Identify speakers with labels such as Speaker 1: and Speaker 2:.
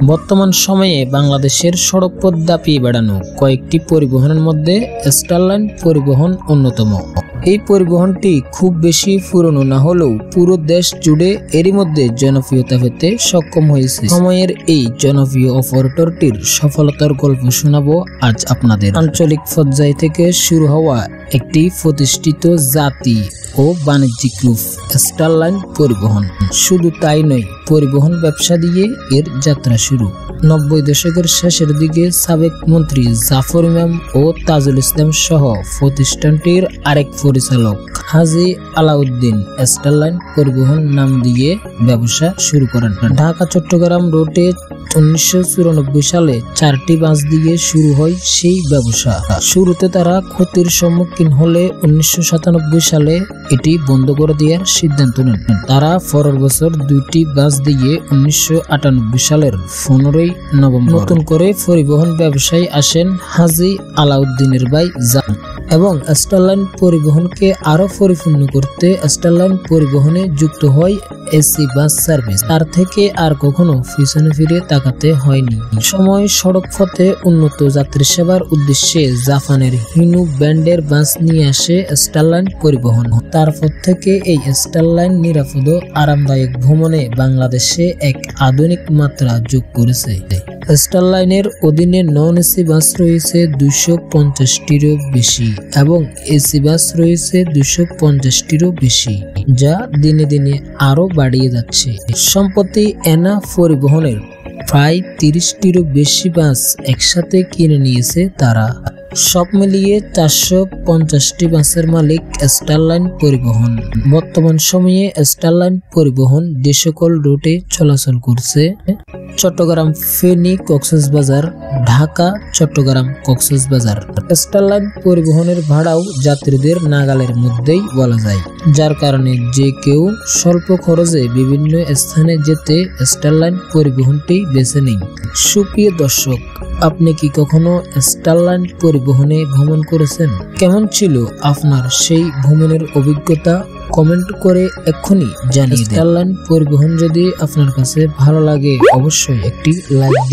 Speaker 1: বর্তমান সময়ে বাংলাদেশের সড়কপথ দাপিয়ে বেড়ানো কয়েকটি পরিবহনের মধ্যে স্টারলাইন পরিবহন অন্যতম। এই পরিবহনটি খুব বেশি পুরনো না হলেও পুরো দেশ জুড়ে এরই মধ্যে জনপ্রিয়তা পেতে সক্ষম হয়েছে। সময়ের এই জনপ্রিয় অপারেটরটির সফলতার গল্প শোনাবো আজ আপনাদের। আঞ্চলিক পর্যায় থেকে শুরু হওয়া একটি প্রতিষ্ঠিত জাতি ও বাণিজ্যিক রূপ স্টারলাইন পরিবহন। শুধু তাই নয়, পরিবহন ব্যবসা দিয়ে এর যাত্রা শুরু। 90 দশকের শেষের দিকে সাবেক মন্ত্রী জাফর ইমাম ও তাজুল ইসলাম সহ প্রতিষ্ঠানটির আরেক পরিচালক হাজী আলাউদ্দিন স্টারলাইন পরিবহন নাম দিয়ে ব্যবসা শুরু করেন। ঢাকা চট্টগ্রাম রুটে 1994 সালে 4টি বাস দিয়ে শুরু হয় সেই ব্যবসা। শুরুতে তারা ক্ষতির সম্মুখীন হলে 1997 সালে এটি বন্ধ করে দেওয়ার সিদ্ধান্ত নেন। তারা পরের বছর 2টি বাস দিয়ে 1998 সালের 15 নভেম্বর নতুন করে পরিবহন ব্যবসায় আসেন হাজী আলাউদ্দিনের ভাই এবং স্টারলাইন পরিবহনকে আরো পরিপূর্ণ করতে স্টারলাইন পরিবহনে যুক্ত হয় এসি বাস সার্ভিস। তার থেকে আর কখনো পিছনে ফিরে তাকাতে হয়নি। সময় সড়ক পথে উন্নত যাত্রী সেবার উদ্দেশ্যে জাপানের হিনু ব্র্যান্ডের বাস নিয়ে আসে স্টারলাইন পরিবহন। তারপর থেকে এই স্টারলাইন নিরাপদ ও আরামদায়ক ভ্রমণে বাংলাদেশে এক আধুনিক মাত্রা যোগ করেছে। স্টারলাইনের অধীনে নন এসি বাস রয়েছে 250টিরও বেশি এবং এসি বাস রয়েছে 250টিরও বেশি, যা দিনে দিনে আরো বাড়িয়ে যাচ্ছে। সম্প্রতি এনা পরিবহনের প্রায় 30টিরও বেশি বাস একসাথে কিনে নিয়েছে তারা। সব মিলিয়ে 450টি বাসের মালিক স্টারলাইন পরিবহন। বর্তমান সময়ে স্টারলাইন পরিবহন যে সকল রুটে চলাচল করছে: চট্টগ্রাম ফেনী কক্সবাজার, ঢাকা চট্টগ্রাম কক্সবাজার। স্টারলাইন পরিবহনের ভাড়াও যাত্রীদের নাগালের মধ্যেই বলা যায়, যার কারণে যে কেউ স্বল্প খরচে বিভিন্ন স্থানে যেতে স্টারলাইন পরিবহনটি বেছে নেয়। সুপ্রিয় দর্শক, আপনি কি কখনো স্টারলাইন পরিবহনে ভ্রমণ করেছেন? কেমন ছিল আপনার সেই ভ্রমণের অভিজ্ঞতা? কমেন্ট করে এক্ষুনি জানিয়ে দিন। স্টারলাইন পরিবহন যদি আপনার কাছে ভালো লাগে অবশ্যই একটি লাইক দিন।